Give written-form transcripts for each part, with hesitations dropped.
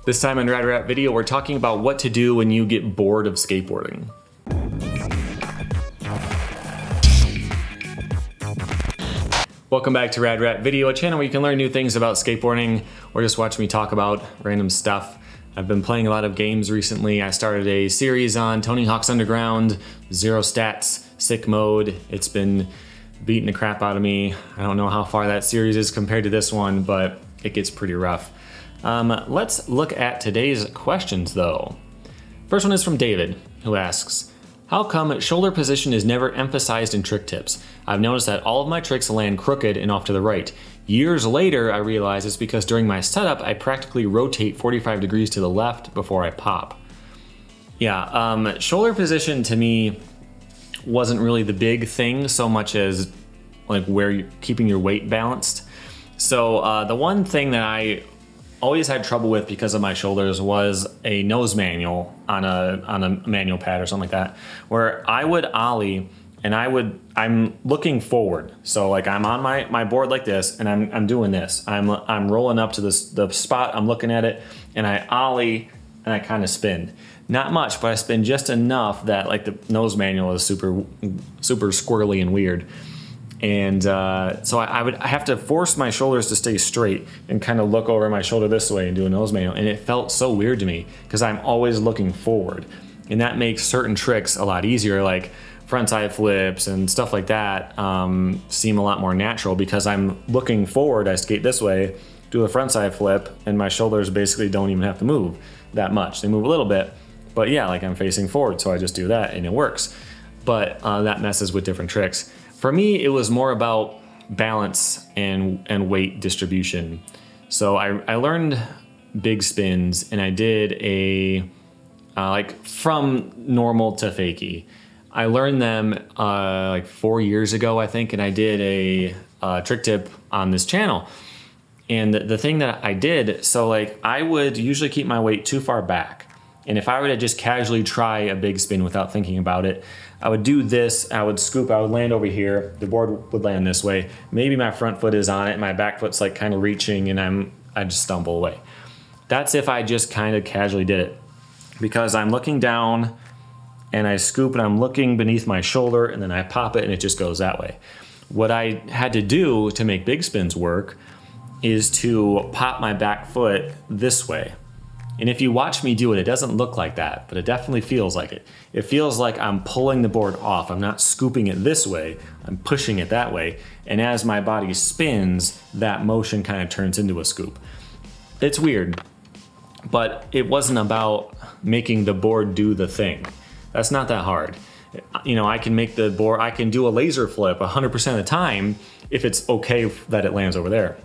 This time in Rad Rat Video, we're talking about what to do when you get bored of skateboarding. Welcome back to Rad Rat Video, a channel where you can learn new things about skateboarding or just watch me talk about random stuff. I've been playing a lot of games recently. I started a series on Tony Hawk's Underground, Zero Stats, Sick Mode. It's been beating the crap out of me. I don't know how far that series is compared to this one, but it gets pretty rough. Let's look at today's questions though. First one is from David, who asks, how come shoulder position is never emphasized in trick tips? I've noticed that all of my tricks land crooked and off to the right. Years later, I realized it's because during my setup, I practically rotate 45 degrees to the left before I pop. Yeah, shoulder position to me wasn't really the big thing so much as like where you're keeping your weight balanced. So the one thing that I always had trouble with because of my shoulders was a nose manual on a manual pad or something like that, where I would ollie and I'm looking forward. So like I'm on my board like this and I'm doing this. I'm rolling up to the spot, I'm looking at it, and I ollie and I kind of spin. Not much, but I spin just enough that like the nose manual is super squirrely and weird. And so I have to force my shoulders to stay straight and kind of look over my shoulder this way and do a nose manual. And it felt so weird to me because I'm always looking forward. And that makes certain tricks a lot easier, like frontside flips and stuff like that seem a lot more natural because I'm looking forward. I skate this way, do a frontside flip, and my shoulders basically don't even have to move that much. They move a little bit, but yeah, like I'm facing forward, so I just do that and it works. But that messes with different tricks. For me, it was more about balance and weight distribution. So I learned big spins and I did a, like from normal to fakie. I learned them like 4 years ago, I think, and I did a trick tip on this channel. And the thing that I did, so like I would usually keep my weight too far back. And if I were to just casually try a big spin without thinking about it, I would do this, I would scoop, I would land over here, the board would land this way. Maybe my front foot is on it, my back foot's like kind of reaching and I just stumble away. That's if I just kind of casually did it. Because I'm looking down and I scoop and I'm looking beneath my shoulder and then I pop it and it just goes that way. What I had to do to make big spins work is to pop my back foot this way. And if you watch me do it, it doesn't look like that, but it definitely feels like it. It feels like I'm pulling the board off. I'm not scooping it this way, I'm pushing it that way. And as my body spins, that motion kind of turns into a scoop. It's weird, but it wasn't about making the board do the thing. That's not that hard. You know, I can make the board, I can do a laser flip 100% of the time if it's okay that it lands over there.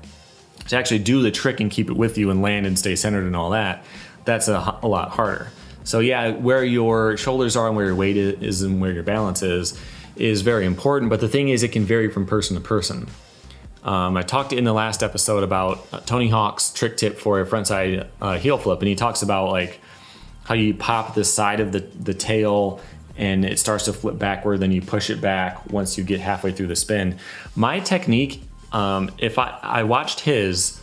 To actually do the trick and keep it with you and land and stay centered and all that, that's a lot harder. So yeah, where your shoulders are and where your weight is and where your balance is very important, but the thing is it can vary from person to person. I talked in the last episode about Tony Hawk's trick tip for a frontside heel flip, and he talks about like how you pop the side of the tail and it starts to flip backward, then you push it back once you get halfway through the spin. My technique, if I watched his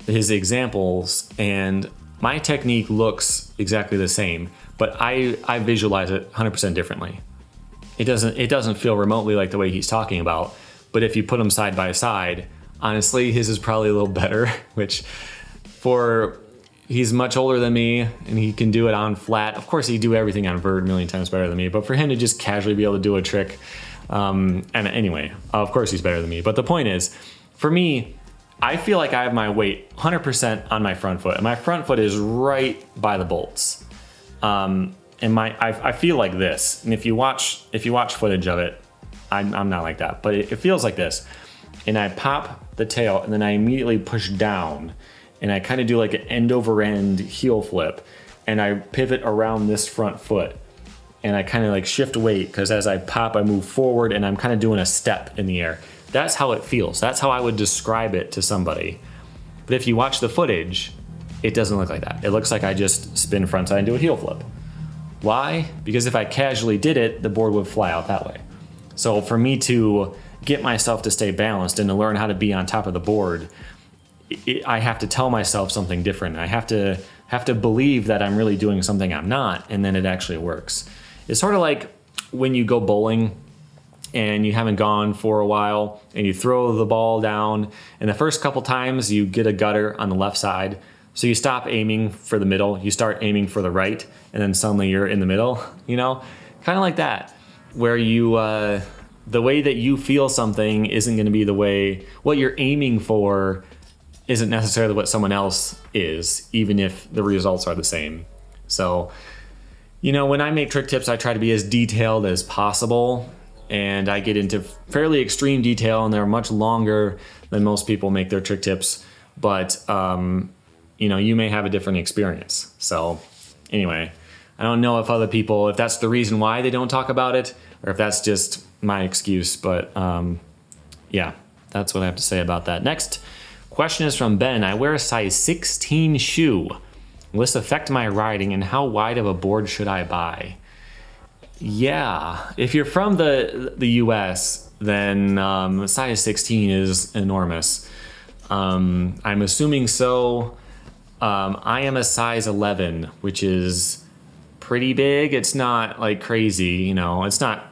examples and my technique looks exactly the same, but I visualize it 100% differently. It doesn't feel remotely like the way he's talking about, but if you put them side by side, honestly, his is probably a little better, which he's much older than me and he can do it on flat. Of course, he'd do everything on vert a million times better than me, but for him to just casually be able to do a trick, and anyway, of course he's better than me. But the point is, for me, I feel like I have my weight 100% on my front foot, and my front foot is right by the bolts. And I feel like this. And if you watch footage of it, I'm not like that, but it feels like this. And I pop the tail, and then I immediately push down, and I kind of do like an end over end heel flip, and I pivot around this front foot. And I kind of like shift weight because as I pop, I move forward and I'm kind of doing a step in the air. That's how it feels. That's how I would describe it to somebody. But if you watch the footage, it doesn't look like that. It looks like I just spin frontside and do a heel flip. Why? Because if I casually did it, the board would fly out that way. So for me to get myself to stay balanced and to learn how to be on top of the board, I have to tell myself something different. I have to have to believe that I'm really doing something I'm not, and then it actually works. It's sort of like when you go bowling and you haven't gone for a while and you throw the ball down, and the first couple times you get a gutter on the left side, so you stop aiming for the middle, you start aiming for the right, and then suddenly you're in the middle, you know? Kind of like that, where you, the way that you feel something isn't gonna be the way, what you're aiming for isn't necessarily what someone else is, even if the results are the same. So, you know, when I make trick tips, I try to be as detailed as possible, and I get into fairly extreme detail, and they're much longer than most people make their trick tips, but you know, you may have a different experience. So anyway, I don't know if other people, if that's the reason why they don't talk about it, or if that's just my excuse, but yeah, that's what I have to say about that. Next question is from Ben. I wear a size 16 shoe. Will this affect my riding, and how wide of a board should I buy? Yeah, if you're from the US, then size 16 is enormous. I'm assuming so. I am a size 11, which is pretty big. It's not like crazy, you know, it's not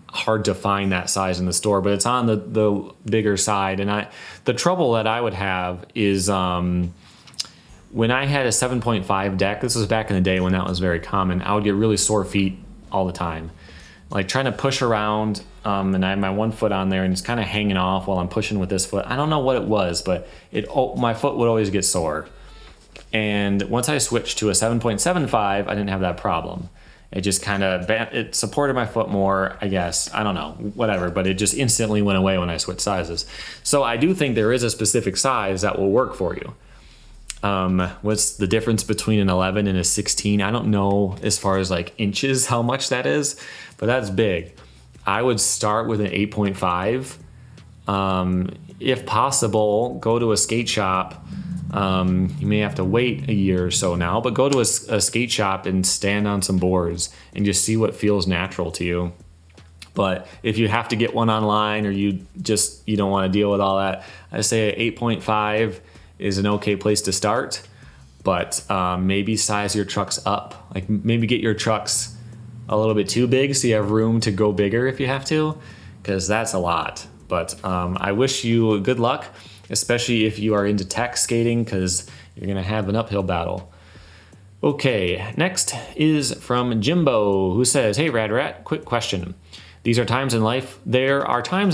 hard to find that size in the store, but it's on the bigger side. And the trouble that I would have is when I had a 7.5 deck, this was back in the day when that was very common, I would get really sore feet all the time. Like trying to push around, and I have my one foot on there and it's kind of hanging off while I'm pushing with this foot. I don't know what it was, but my foot would always get sore. And once I switched to a 7.75, I didn't have that problem. It just kind of, it supported my foot more, I guess. I don't know, whatever, but it just instantly went away when I switched sizes. So I do think there is a specific size that will work for you. What's the difference between an 11 and a 16? I don't know as far as like inches how much that is, but that's big. I would start with an 8.5. If possible, go to a skate shop. You may have to wait a year or so now, but go to a skate shop and stand on some boards and just see what feels natural to you. But if you have to get one online, or you don't want to deal with all that, I say 8.5 is an okay place to start, but maybe size your trucks up. Like maybe get your trucks a little bit too big so you have room to go bigger if you have to, because that's a lot. But I wish you good luck, especially if you are into tech skating, because you're gonna have an uphill battle. Okay, next is from Jimbo, who says, hey Rad Rat, quick question. There are times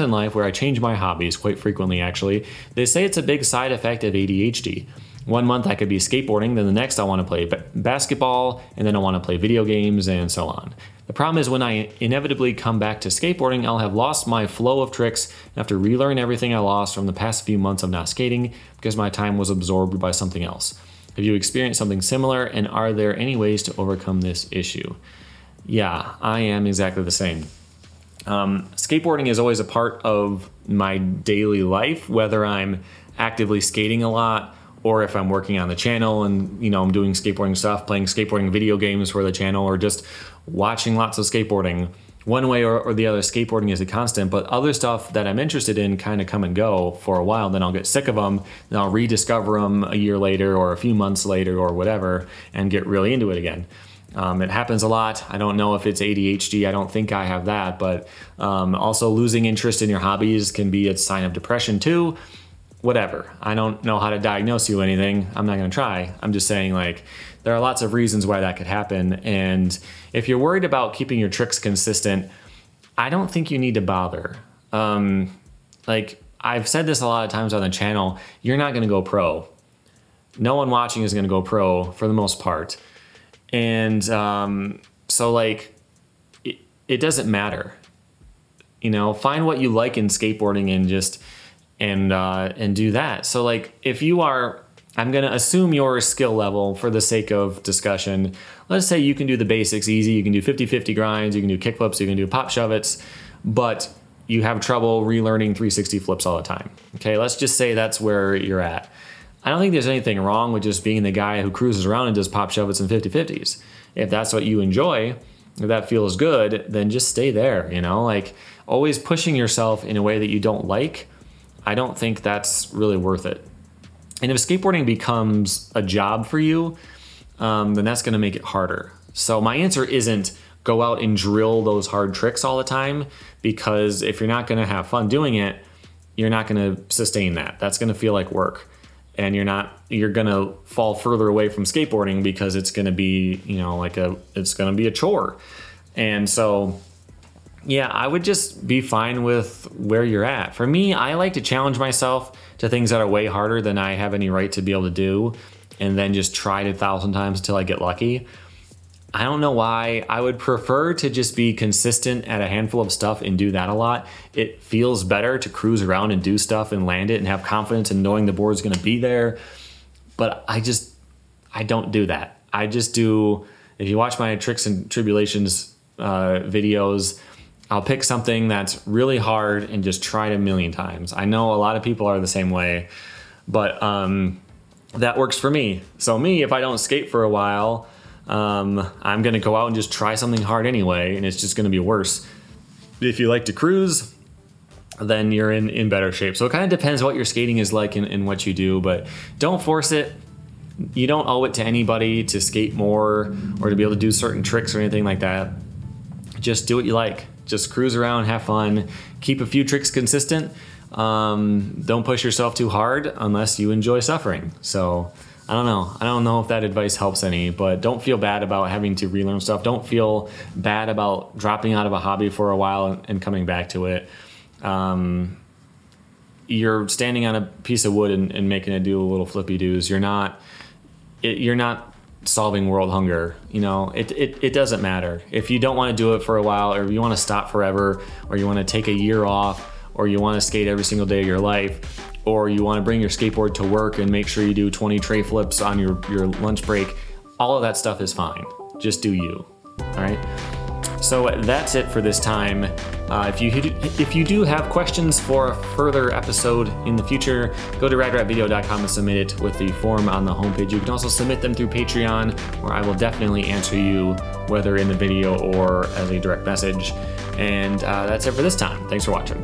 in life where I change my hobbies, quite frequently actually. They say it's a big side effect of ADHD. One month I could be skateboarding, then the next I want to play basketball, and then I want to play video games, and so on. The problem is when I inevitably come back to skateboarding, I'll have lost my flow of tricks and have to relearn everything I lost from the past few months of not skating because my time was absorbed by something else. Have you experienced something similar, and are there any ways to overcome this issue? Yeah, I am exactly the same. Skateboarding is always a part of my daily life, whether I'm actively skating a lot or if I'm working on the channel and, you know, I'm doing skateboarding stuff, playing skateboarding video games for the channel, or just watching lots of skateboarding. One way or the other, skateboarding is a constant, but other stuff that I'm interested in kind of come and go for a while. Then I'll get sick of them, then I'll rediscover them a year later or a few months later or whatever and get really into it again. It happens a lot. I don't know if it's ADHD. I don't think I have that, but also losing interest in your hobbies can be a sign of depression too. Whatever. I don't know how to diagnose you anything. I'm not going to try. I'm just saying, like, there are lots of reasons why that could happen. And if you're worried about keeping your tricks consistent, I don't think you need to bother. Like, I've said this a lot of times on the channel, you're not going to go pro. No one watching is going to go pro for the most part. And so, like, it doesn't matter. You know, find what you like in skateboarding and just and do that. So, like, if you are, I'm gonna assume your skill level for the sake of discussion. Let's say you can do the basics easy. You can do 50-50 grinds. You can do kickflips. You can do pop shove-its, but you have trouble relearning 360 flips all the time. Okay, let's just say that's where you're at. I don't think there's anything wrong with just being the guy who cruises around and does pop shove-its and 50-50s. If that's what you enjoy, if that feels good, then just stay there, you know? Like, always pushing yourself in a way that you don't like, I don't think that's really worth it. And if skateboarding becomes a job for you, then that's going to make it harder. So my answer isn't go out and drill those hard tricks all the time, because if you're not going to have fun doing it, you're not going to sustain that. That's going to feel like work, and you're going to fall further away from skateboarding because it's going to be, it's going to be a chore. And so, yeah, I would just be fine with where you're at. For me, I like to challenge myself to things that are way harder than I have any right to be able to do, and then just try it 1,000 times until I get lucky. I don't know why. I would prefer to just be consistent at a handful of stuff and do that a lot. It feels better to cruise around and do stuff and land it and have confidence in knowing the board's going to be there. But I don't do that. I just do, if you watch my tricks and tribulations videos, I'll pick something that's really hard and just try it a million times. I know a lot of people are the same way, but that works for me. So me, if I don't skate for a while, I'm going to go out and just try something hard anyway, and it's just going to be worse. If you like to cruise, then you're in better shape. So it kind of depends what your skating is like and what you do, but don't force it. You don't owe it to anybody to skate more or to be able to do certain tricks or anything like that. Just do what you like. Just cruise around, have fun, keep a few tricks consistent. Don't push yourself too hard unless you enjoy suffering. So I don't know. I don't know if that advice helps any, but don't feel bad about having to relearn stuff. Don't feel bad about dropping out of a hobby for a while and coming back to it. You're standing on a piece of wood and making it do a little flippy doos. You're not solving world hunger. It doesn't matter. If you don't want to do it for a while, or you want to stop forever, or you want to take a year off, or you want to skate every single day of your life, or you want to bring your skateboard to work and make sure you do 20 tray flips on your lunch break, all of that stuff is fine. Just do you, all right? So that's it for this time. If you do have questions for a further episode in the future, go to radratvideo.com and submit it with the form on the homepage. You can also submit them through Patreon, where I will definitely answer you, whether in the video or as a direct message. And that's it for this time. Thanks for watching.